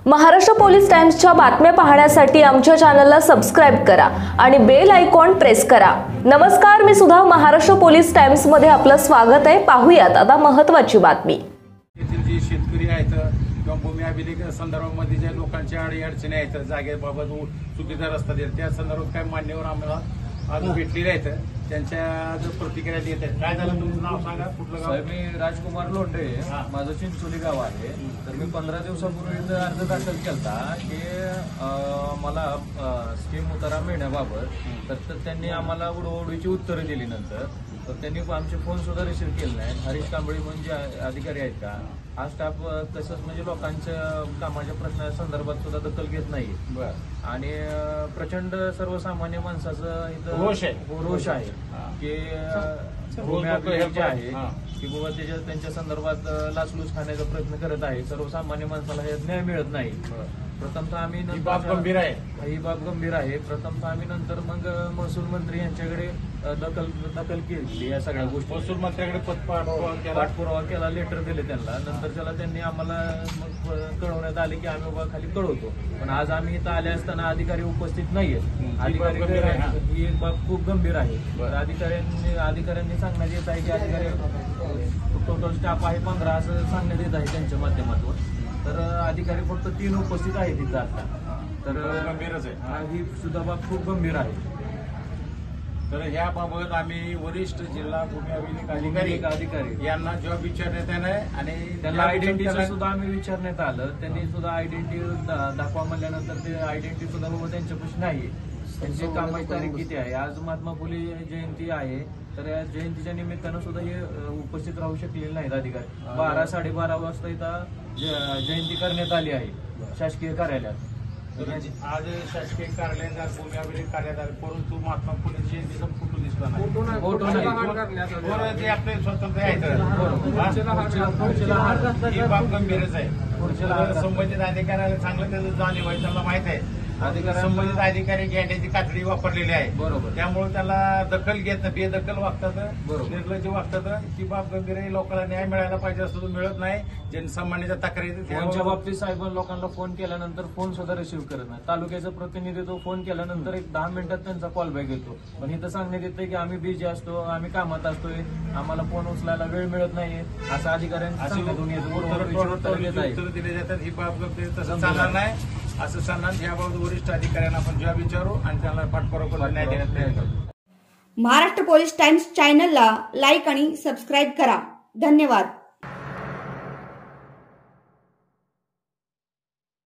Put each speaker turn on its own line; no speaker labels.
Maharashtra police टाइम्सच्या बातम्या पाहण्यासाठी आमच्या चॅनलला सबस्क्राइब करा आणि बेल आयकॉन प्रेस करा। नमस्कार, मी सुधा, महाराष्ट्र पोलीस टाइम्स मध्ये आपलं स्वागत आहे। पाहूयात आता महत्त्वाची बातमी।
येथील जे शेतकरी आहेत किंवा भूमी अभिलेख संदर्भामध्ये जे लोकांच्या अडचणी आहेत, जागेबाबत चुकीचा रस्ता देत, त्या संदर्भात काय मान्यवर आम्हाला आज भेटलेले आहेत, त्यांच्या प्रतिक्रिया देत आहेत। काय झालं, तुमचं नाव सांगा, कुठलं गाव?
मी राजकुमार लोंढे, माझं चिंचोली गाव आहे। तर मी 15 दिवसापूर्वी अर्ज दाखल केला की मला स्कीम उतारा मिळण्याबाबत। तर त्यांनी आम्हाला उडवडीची उत्तरं दिली। नंतर तर त्यांनी आमचे फोन सुद्धा रिसीव्ह केले नाही। हरीश कांबळे म्हणजे अधिकारी आहेत का, हा स्टाफ तसंच म्हणजे लोकांच्या कामाच्या प्रश्नासंदर्भात सुद्धा दखल घेत नाही। आणि प्रचंड सर्वसामान्य माणसाचं इथं रोष आहे की भूमी अभिलेख जे आहे की बाबा त्यांच्या संदर्भात लाचलूच खाण्याचा प्रयत्न करत आहे। सर्वसामान्य माणसाला हे न्याय मिळत नाही। प्रथमतः आम्ही
ही बाब गंभीर आहे।
प्रथमतः आम्ही नंतर मग महसूल मंत्री यांच्याकडे दखल केली या सगळ्या गोष्टी।
महसूल मंत्र्याकडे
पाठपुरावा केला, लेटर दिले त्यांना। नंतर त्याला त्यांनी आम्हाला मग कळवण्यात आले की आम्ही बाबा खाली कळवतो। पण आज आम्ही इथं आले असताना अधिकारी उपस्थित नाहीयेत। अधिकारी ही एक बाब खूप गंभीर आहे। तर अधिकाऱ्यांनी सांगण्यात येत आहे की अधिकारी टोटल स्टाफ आहे 15 असं सांगण्यात येत आहे त्यांच्या माध्यमातून। तर अधिकारी फक्त 3 उपस्थित आहेत तिथं आता। तर
गंभीरच आहे,
ही सुद्धा बाब खूप गंभीर आहे।
तर याबाबत आम्ही वरिष्ठ जिल्हा भूमी अभिलेख अधिकारी यांना जॉब विचारण्यात आलाय आणि
त्यांना आयडेंटिटी सुद्धा आम्ही विचारण्यात आलं। त्यांनी सुद्धा आयडेंटिटी दाखवा म्हणल्यानंतर ते आयडेंटिटी सुद्धा बाबा त्यांच्यापाशी नाही। त्यांची कामाची तारीख किती आहे, आज महात्मा फुले जयंती आहे, तर या जयंतीच्या निमित्तानं सुद्धा हे उपस्थित राहू शकलेले नाहीत अधिकारी। 12 साडेबारा वाजता इथं जयंती करण्यात आली आहे शासकीय कार्यालयात।
आज शासकीय कार्यालयात भूमी अभिलेख कार्यालयात, परंतु महात्मा फुले जयंतीचा फोटो दिसला नाही। फोटो आपले स्वतंत्र आहेत, ही बाब गंभीरच आहे। संबंधित अधिकाऱ्याला चांगलं त्याचं जाणीव आहे, त्याला माहित आहे संबंधित अधिकारी घेण्याची कातडी वापरलेली आहे।
बरोबर,
त्यामुळे त्याला दखल घेत नाही, बेदखल वागतात, निर्लज्ज वागतात। ही बाब गंभीर आहे, लोकांना न्याय मिळायला पाहिजे असतो, तो मिळत नाही। जनसामान्याच्या तक्रारी
त्यांच्या बाबतीत साहेब लोकांना फोन केल्यानंतर फोन सुद्धा रिसीव्ह करत नाही। तालुक्याचं प्रतिनिधित्व फोन केल्यानंतर एक 10 मिनिटात त्यांचा कॉल बॅक येतो। पण इथं सांगण्यात येतं की आम्ही बिझी असतो, आम्ही कामात असतोय, आम्हाला फोन उचलायला वेळ मिळत नाहीये, असं अधिकाऱ्यांनी
उत्तर दिले जातात। ही बाब गंभीर, तसं चालणार नाही असं सांगणार। याबाबत वरिष्ठ अधिकाऱ्यांना आपण जॉब विचारू आणि त्यांना पाठपुरावा करून न्याय देण्यात प्रयत्न करू।
महाराष्ट्र पोलीस टाइम्स चॅनलला लाईक आणि सबस्क्राईब करा। धन्यवाद।